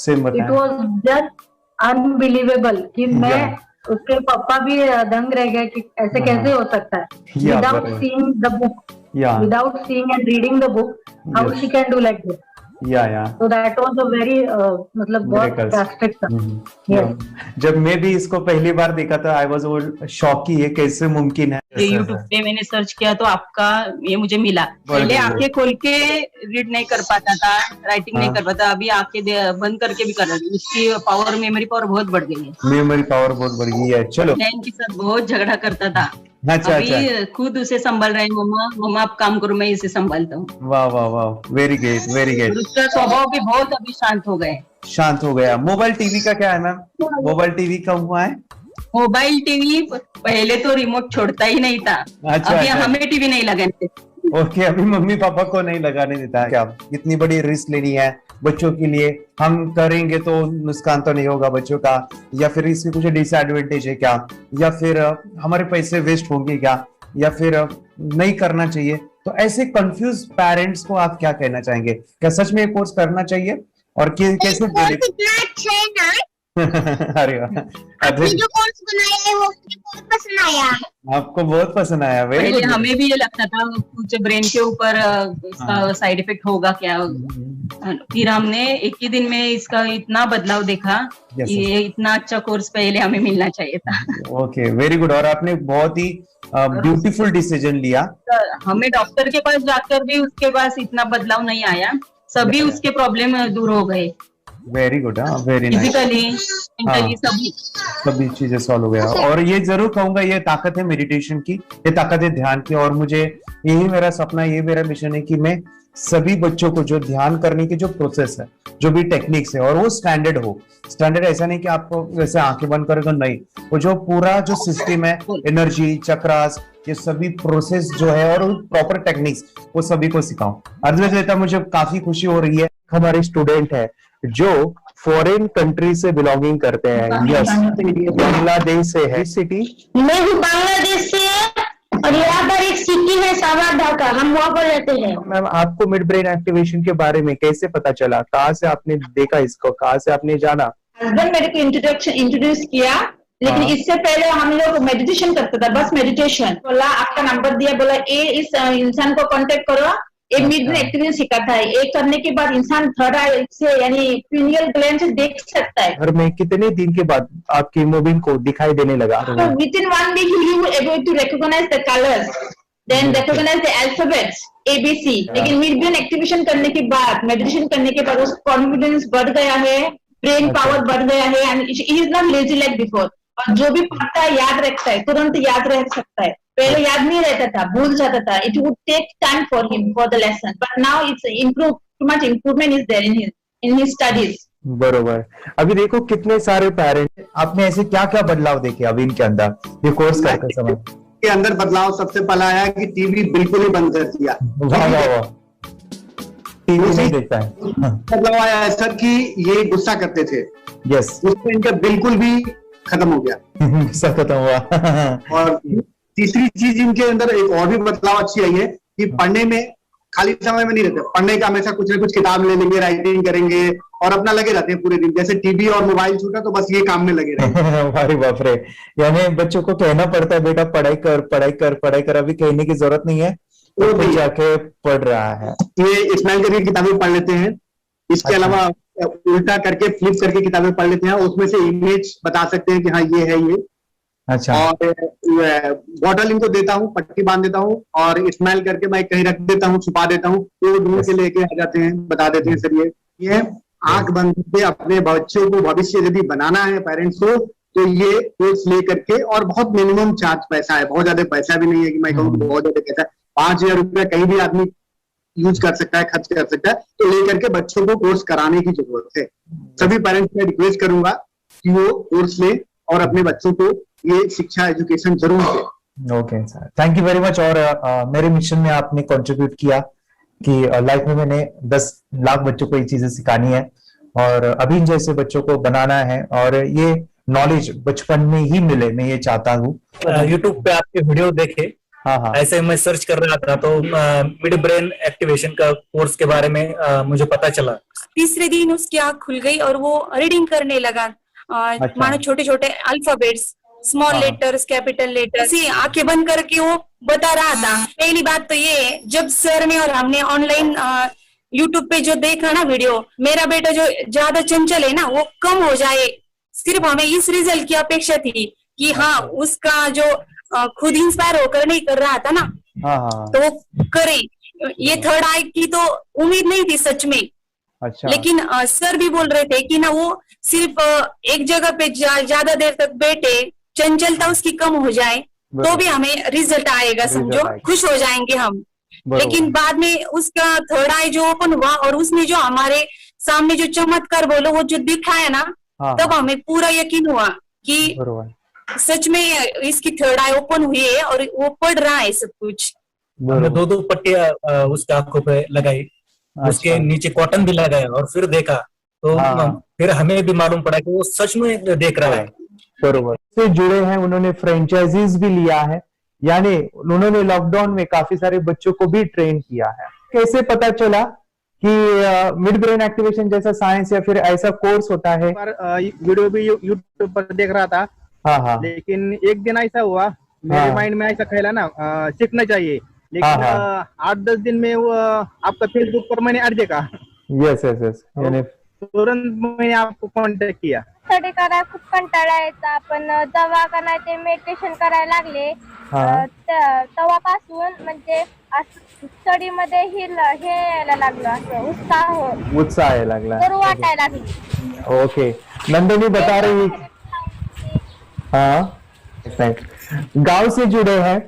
इट वॉज जस्ट अनबिलीवेबल कि मैं उसके पापा भी दंग रह गए कि ऐसे कैसे हो सकता है। Without seeing the book, without seeing and reading the book, how she can do like this. So that was a very मतलब बहुत ड्रास्टिक था। जब मैं भी इसको पहली बार देखा था आई वाज शॉक कि ये कैसे मुमकिन है। यूट्यूब पे मैंने सर्च किया तो आपका ये मुझे मिला। पहले आंखें खोल के रीड नहीं कर पाता था, राइटिंग नहीं कर पाता, अभी आंखें बंद करके भी कर रही हूँ। उसकी पावर, मेमोरी पावर बहुत बढ़ गई है। मेमोरी पावर बहुत बढ़ गई है। चलो, बहन के साथ बहुत झगड़ा करता था, अभी खुद उसे संभाल रहे हैं। मम्मा आप काम करो, मैं इसे संभालता हूँ। वाह वाह वाह, वेरी ग्रेट वेरी ग्रेट। उसका स्वभाव भी बहुत अभी शांत हो गए। शांत हो गया। मोबाइल टीवी का क्या है मैम? मोबाइल टीवी कब हुआ है? मोबाइल टीवी पहले तो रिमोट छोड़ता ही नहीं था। अभी हमें टीवी नहीं लगाने देते। ओके, अभी मम्मी पापा को नहीं लगाने देता है। क्या इतनी बड़ी रिस्क लेनी है बच्चों के लिए? हम करेंगे तो नुकसान तो नहीं होगा बच्चों का, या फिर इसकी कुछ डिसएडवांटेज है क्या, या फिर हमारे पैसे वेस्ट होंगे क्या, या फिर नहीं करना चाहिए? तो ऐसे कंफ्यूज पेरेंट्स को आप क्या कहना चाहेंगे? क्या सच में कोर्स करना चाहिए और कैसे? अरे आपने जो कोर्स बनाया है वो मुझे बहुत पसंद आया। आपको बहुत पसंद आया? पहले हमें भी ये लगता था कुछ ब्रेन के ऊपर इसका साइड इफेक्ट होगा क्या। फिर हमने एक ही दिन में इसका इतना बदलाव देखा। ये इतना अच्छा कोर्स पहले हमें मिलना चाहिए था। Okay, very good. और आपने बहुत ही ब्यूटीफुल डिसीजन लिया। हमें डॉक्टर के पास जाकर भी उसके पास इतना बदलाव नहीं आया, सभी उसके प्रॉब्लम दूर हो गए। Very good, very nice. Physically, mentally सभी चीजें सॉल्व हो गया। और ये जरूर कहूंगा, ये ताकत है मेडिटेशन की, ये ताकत है ध्यान की। और मुझे यही मेरा सपना, ये मेरा मिशन है कि मैं सभी बच्चों को जो ध्यान करने की जो प्रोसेस है, जो भी टेक्निक्स है, और वो स्टैंडर्ड हो। स्टैंडर्ड ऐसा नहीं कि आपको वैसे आंखें बंद करेगा, नहीं, वो जो पूरा जो सिस्टम है, एनर्जी, चक्रास, ये सभी प्रोसेस जो है और प्रॉपर टेक्निक्स, वो सभी को सिखाऊं। अर्जुन, मुझे काफी खुशी हो रही है। हमारे स्टूडेंट है जो फॉरेन कंट्री से बिलोंगिंग करते हैं। यस, बांग्लादेश से है। सिटी मैं भी बांग्लादेश से और यहाँ पर एक सिटी है सावर ढाका, हम वहाँ पर रहते हैं। मैम, आपको मिड ब्रेन एक्टिवेशन के बारे में कैसे पता चला? कहाँ से आपने देखा इसको, कहाँ से आपने जाना? हस्बैंड मेरे को इंट्रोड्यूस किया, लेकिन इससे पहले हम लोग मेडिटेशन करते थे, बस मेडिटेशन। बोला आपका नंबर दिया, बोला ये इस इंसान को कांटेक्ट करो, ये मिड ब्रेन एक्टिवेशन सिखाता है। ये करने के बाद इंसान थर्ड आई से यानी पिनियल ग्लैंड से देख सकता है। घर में कितने दिन के बाद आपकी हीमोग्लोबिन को दिखाई देने लगा? Within 1 week you will able to recognise the colours, then recognise the alphabets ABC। लेकिन मिड ब्रेन एक्टिवेशन करने के बाद, मेडिटेशन करने के बाद उसका कॉन्फिडेंस बढ़ गया है, ब्रेन पावर बढ़ गया है, and he is not lazy like before. और जो भी पढ़ता है याद रखता है, तुरंत याद रह सकता है। पहले याद नहीं रहता था, भूल जाता था। It would take time for him for the lesson, but now it's improve, too much improvement is there in his studies. बरोबर। अभी देखो कितने सारे पेरेंट्स, आपने ऐसे क्या क्या बदलाव देखे अभी इनके अंदर ये कोर्स करते समय? के अंदर बदलाव सबसे पहला आया कि टीवी बिल्कुल ही बंद कर दिया। वाह वाह वाह, टीवी नहीं देखता है। बदलाव आया ऐसा कि ये गुस्सा करते थे। यस, गुस्सा इनका बिल्कुल भी खत्म हो गया। गुस्सा खत्म हुआ। और तीसरी चीज इनके अंदर एक और भी बदलाव अच्छी आई है कि पढ़ने में खाली समय में नहीं रहते, पढ़ने का हमेशा कुछ ना कुछ किताब ले लेंगे, राइटिंग करेंगे और अपना लगे रहते हैं पूरे दिन। जैसे टीवी और मोबाइल छूटा तो बस ये काम में लगे रहते हैं। अरे बाप रे, यानी बच्चों को कहना पड़ता है बेटा पढ़ाई कर पढ़ाई कर पढ़ाई कर, अभी कहने की जरूरत नहीं है, वो तो जाके पढ़ रहा है। ये स्माइल करके किताबें पढ़ लेते हैं, इसके अलावा उल्टा करके फ्लिप करके किताबें पढ़ लेते हैं, उसमें से इमेज बता सकते हैं कि हाँ ये है ये। अच्छा। और बॉटल इनको देता हूँ, पट्टी बांध देता हूँ और स्माइल करके मैं कहीं रख देता हूँ, छुपा देता हूँ, तो ढूंढ के लेके आ जाते हैं, बता देते हैं सर ये आंख बंद करके अपने बच्चों को भविष्य यदि बनाना है पेरेंट्स को, तो ये कोर्स ले करके, और बहुत मिनिमम चार्ज पैसा है, बहुत ज्यादा पैसा भी नहीं है कि मैं कहूँ बहुत ज्यादा पैसा है, 5,000 रुपया कहीं भी आदमी यूज कर सकता है, खर्च कर सकता है, तो लेकर के बच्चों को कोर्स कराने की जरूरत है। सभी पेरेंट्स में रिक्वेस्ट करूंगा कि वो कोर्स ले और अपने बच्चों को ये शिक्षा एजुकेशन जरूर दे। Okay sir, thank you very much. और मेरे मिशन में आपने कंट्रीब्यूट किया कि लाइफ में मैंने 10 लाख बच्चों को ये चीजें सिखानी है और अभी जैसे बच्चों को बनाना है, और ये नॉलेज बचपन में ही मिले, मैं ये चाहता हूँ। यूट्यूब पे आपके वीडियो देखे, हाँ, ऐसे मैं सर्च कर रहा था तो मिड ब्रेन एक्टिवेशन का कोर्स के बारे में मुझे पता चला। तीसरे दिन उसकी आंख खुल गई और वो रीडिंग करने लगा, मानो छोटे छोटे alphabets, small letters, capital letters, आंखें बंद करके वो बता रहा था। पहली बात तो ये, जब सर ने और हमने ऑनलाइन यूट्यूब पे जो देखा ना वीडियो, मेरा बेटा जो ज्यादा चंचल है ना वो कम हो जाए, सिर्फ हमें इस रिजल्ट की अपेक्षा थी कि हाँ उसका जो खुद इंस्पायर होकर नहीं कर रहा था ना, तो वो करे। ये थर्ड आई की तो उम्मीद नहीं थी सच में। अच्छा। लेकिन सर भी बोल रहे थे कि ना वो सिर्फ एक जगह पे ज्यादा देर तक बैठे, चंचलता उसकी कम हो जाए तो भी हमें रिजल्ट आएगा, समझो खुश हो जाएंगे हम। लेकिन बाद में उसका थर्ड आई जो ओपन हुआ और उसने जो हमारे सामने जो चमत्कार बोलो वो जो दिखाया ना, तब हमें पूरा यकीन हुआ कि सच में इसकी थर्ड आई ओपन हुई है और वो पढ़ रहा है सब कुछ। हमने 2 पट्टियां उसके आंखों पे लगाई, उसके नीचे कॉटन भी लगाया और फिर देखा तो फिर हमें भी मालूम पड़ा कि वो सच में देख रहा है। बरोबर से जुड़े हैं, उन्होंने फ्रेंचाइजीज भी लिया है, यानी उन्होंने लॉकडाउन में काफी सारे बच्चों को भी ट्रेन किया है। कैसे पता चला कि मिड ब्रेन एक्टिवेशन जैसा साइंस या फिर ऐसा कोर्स होता है? वीडियो भी यूट्यूब पर देख रहा था, लेकिन एक दिन ऐसा हुआ मेरे माइंड में ऐसा खेला ना सीखना चाहिए, लेकिन 8-10 दिन में वो आपका फेसबुक पर मैंने अर्ज देखा। यस यस यस, यानी तुरंत मैंने आपको कॉन्टॅक्ट किया। स्टडी करायला खूप कंटाळा यायचा, पण जेव्हा का नाही ते मेडिटेशन करायला लागले तेव्हापासून म्हणजे स्टडी मध्ये हे यायला लागलं, असं उत्साह यायला लागला, बरं वाटायला लागली। ओके, नंदिनी बता रही, हाँ गांव से जुड़े हैं,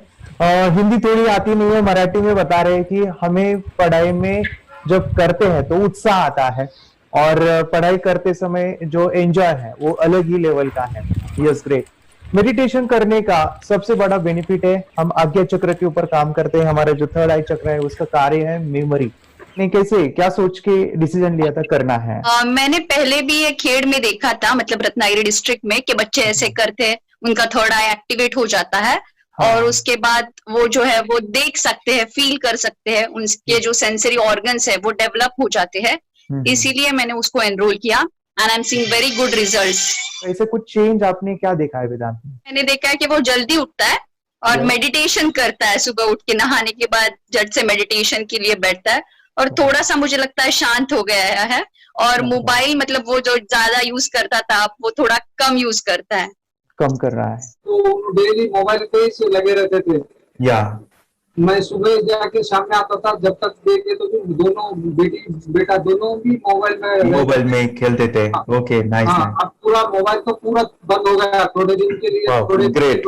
हिंदी थोड़ी आती नहीं है, मराठी में बता रहे हैं कि हमें पढ़ाई में जब करते हैं तो उत्साह आता है और पढ़ाई करते समय जो एंजॉय है वो अलग ही लेवल का है। Yes, great. मेडिटेशन करने का सबसे बड़ा बेनिफिट है, हम आज्ञा चक्र के ऊपर काम करते हैं, हमारा जो थर्ड आई चक्र है उसका कार्य है मेमोरी। ने कैसे क्या सोच के डिसीजन लिया था करना है? मैंने पहले भी ये खेड़ में देखा था, मतलब रत्नागिरी डिस्ट्रिक्ट में, कि बच्चे ऐसे करते हैं, उनका थर्ड आई एक्टिवेट हो जाता है और उसके बाद वो जो है वो देख सकते हैं, फील कर सकते हैं, उनके जो सेंसरी ऑर्गन्स है वो डेवलप हो जाते हैं। इसीलिए मैंने उसको एनरोल किया and I am seeing very good results. ऐसे कुछ चेंज आपने क्या देखा है वेदांत? मैंने देखा है कि वो जल्दी उठता है और मेडिटेशन करता है, सुबह उठ के नहाने के बाद झट से मेडिटेशन के लिए बैठता है और थोड़ा सा मुझे लगता है शांत हो गया है, और मोबाइल मतलब वो जो ज्यादा यूज करता था वो थोड़ा कम यूज करता है, कम कर रहा है। तो डेली मोबाइल पे ही लगे रहते थे, या मैं सुबह जाके शाम में आता था, जब तक देखे तो दोनों बेटा दोनों भी मोबाइल में खेलते थे। Okay, nice. अब पूरा मोबाइल तो पूरा बंद हो गया थोड़े दिन के लिए। Great,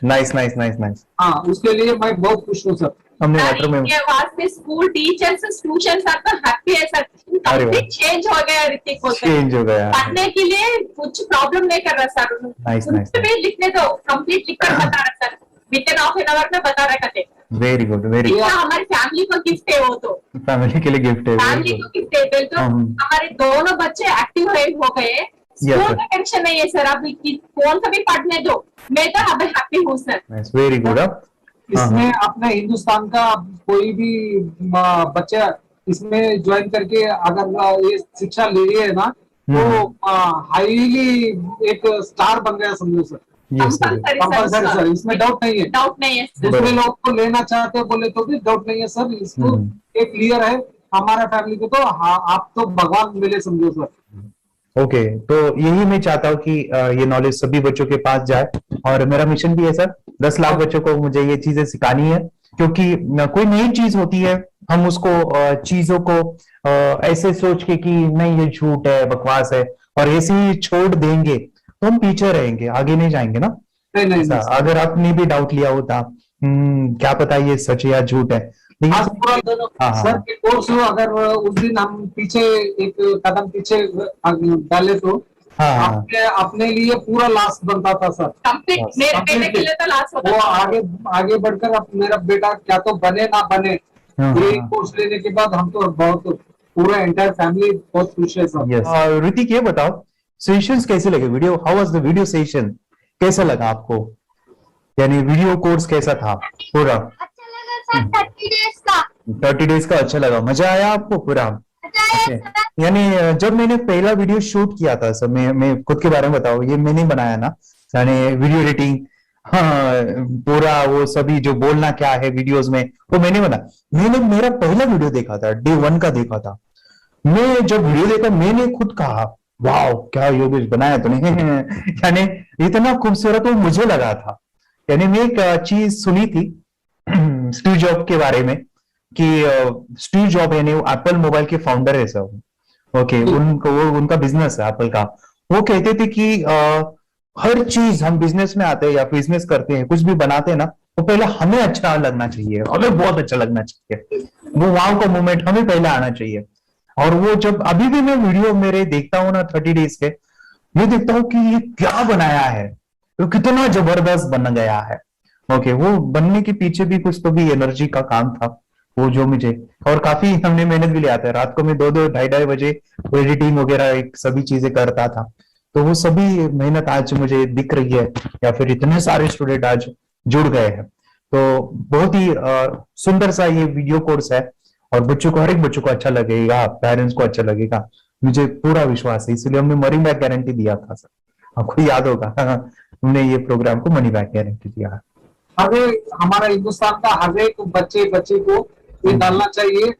nice nice nice nice. हाँ, उसके लिए मैं बहुत खुश हूँ सर। हमने वाटर में वास्ते स्कूल टीचर्स ट्यूशन सब हैप्पी है सर, कंप्लीट चेंज हो गया ऋतिक को, चेंज हो गया, पढ़ने के लिए कुछ प्रॉब्लम नहीं कर रहा सर। Nice nice. लिखने दो, कंप्लीट लिखकर बता रहा sir, with in half an hour में बता रहा करते। Very good, very good. हमारी फैमिली को गिफ्ट है, वो तो फैमिली के लिए गिफ्ट है, फैमिली को गिफ्ट है। तो हमारे दोनों बच्चे एक्टिव हो गए, स्कूल का टेंशन नहीं है सर, अभी कौन सा भी पढ़ने दो, मैं तो अब हैप्पी हूँ सर। Very good. इसमें अपने हिंदुस्तान का कोई भी बच्चा इसमें ज्वाइन करके अगर ये शिक्षा ले है ना तो हाईली एक स्टार बन गया समझो सर। कंपल्सरी सर, इसमें डाउट नहीं है। दूसरे लोग को लेना चाहते हो बोले तो भी डाउट नहीं है सर, इसको एक क्लियर है हमारा फैमिली को। तो आप तो भगवान मिले समझो सर। ओके, तो यही मैं चाहता हूँ कि ये नॉलेज सभी बच्चों के पास जाए, और मेरा मिशन भी है सर, 10 लाख बच्चों को मुझे ये चीजें सिखानी है। क्योंकि कोई नई चीज होती है, हम उसको चीजों को ऐसे सोच के कि नहीं ये झूठ है, बकवास है, और ऐसे ही छोड़ देंगे तो हम पीछे रहेंगे, आगे नहीं जाएंगे ना। नहीं, अगर आपने भी डाउट लिया होता क्या पता ये सच या झूठ है, सर के कोर्स हो, अगर उस दिन हम पीछे एक कदम पीछे डाले तो अपने लिए पूरा लास्ट बनता था सर। मेरे बेटे के लिए तो लास्ट होता वो था। आगे बढ़कर अब मेरा बेटा क्या तो बने ना बने, ये कोर्स लेने के बाद हम तो बहुत पूरा एंटायर फैमिली बहुत खुश है सर। ऋतिक ये बताओ, सेशंस कैसे लगे? Video, how was the video session? कैसा लगा आपको? यानी वीडियो कोर्स कैसा था पूरा? अच्छा लगा सर। 30 डेज का अच्छा लगा, मजा आया आपको पूरा? यानी जब मैंने पहला वीडियो शूट किया था सर, मैं खुद के बारे में बताओ, ये मैंने बनाया ना, यानी वीडियो एडिटिंग, पूरा वो सभी जो बोलना क्या है वीडियोस में वो मैंने बनाया। मैंने मेरा पहला वीडियो देखा था, डे 1 का देखा था। मैं जब वीडियो देखा मैंने खुद कहा वाह क्या योगेश बनाया तूने यानी इतना खूबसूरत वो मुझे लगा था। यानी मैं एक चीज सुनी थी स्टीव जॉब के बारे में कि स्टीव जॉब यानी वो एप्पल मोबाइल के फाउंडर है सर। ओके, उनका बिजनेस है एप्पल का। वो कहते थे कि हर चीज हम बिजनेस में आते हैं या बिजनेस करते हैं, कुछ भी बनाते हैं ना, तो पहले हमें अच्छा लगना चाहिए, हमें बहुत अच्छा लगना चाहिए, वो वाव का मोमेंट हमें पहले आना चाहिए। और वो जब अभी भी मैं वीडियो मेरे देखता हूँ ना 30 डेज के, ये देखता हूँ कि ये क्या बनाया है, तो कितना जबरदस्त बन गया है। ओके, वो बनने के पीछे भी कुछ तो भी एनर्जी का काम था वो जो मुझे, और काफी हमने मेहनत भी लिया था। रात को मैं 2-2 ढाई बजे एडिटिंग वगैरह सब चीजें करता था। तो वो सभी मेहनत आज मुझे दिख रही है, या फिर इतने सारे स्टूडेंट आज जुड़ गए हैं। तो बहुत ही सुंदर सा ये वीडियो कोर्स है, और बच्चों को, हर एक बच्चों को अच्छा लगेगा, पेरेंट्स को अच्छा लगेगा, मुझे पूरा विश्वास है। इसलिए हमने मनी बैक गारंटी दिया था सर, आपको याद होगा हमने ये प्रोग्राम को मनी बैक गारंटी दिया है। हमारा हिंदुस्तान का हर एक बच्चे को ये डालना चाहिए।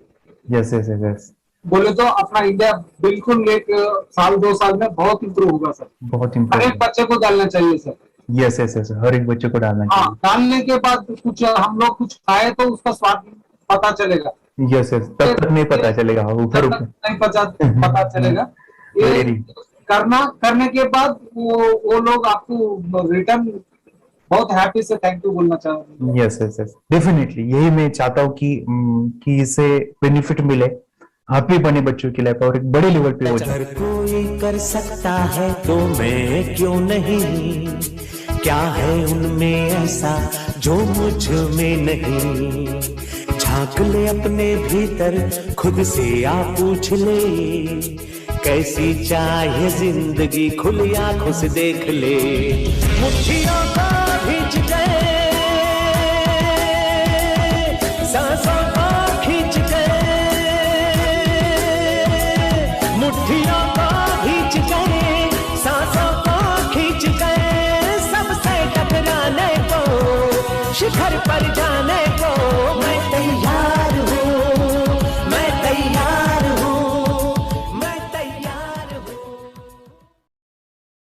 यस बोले तो अपना इंडिया बिल्कुल एक साल 2 साल में बहुत इम्प्रूव होगा सर। बहुत हर एक बच्चे को डालना चाहिए सर। यस हर एक बच्चे को डालना चाहिए। डालने के बाद कुछ हम लोग कुछ खाए तो उसका स्वाद पता चलेगा। यस तब तक नहीं पता चलेगा, ऊपर नहीं पता चलेगा। ये करने के बाद वो लोग आपको रिटर्न बहुत हैप्पी से थैंक यू बोलना चाहूंगा। यस डेफिनेटली, यही मैं चाहता हूँ कि इससे बेनिफिट मिले हैप्पी बने बच्चों की लाइफ, और एक बड़े लेवल पे हो जाए। अगर कोई कर सकता है तो मैं क्यों नहीं, क्या है उनमें ऐसा जो मुझ में नहीं। झांक ले अपने भीतर, खुद से आ पूछ ले, कैसी चाहे जिंदगी, खुली आंखों से देख ले। मुट्ठियों को खींच के, सांसों को खींच के, मुट्ठियों को खींच के, सांसों को खींच के, सबसे टकराने को, शिखर पर जाने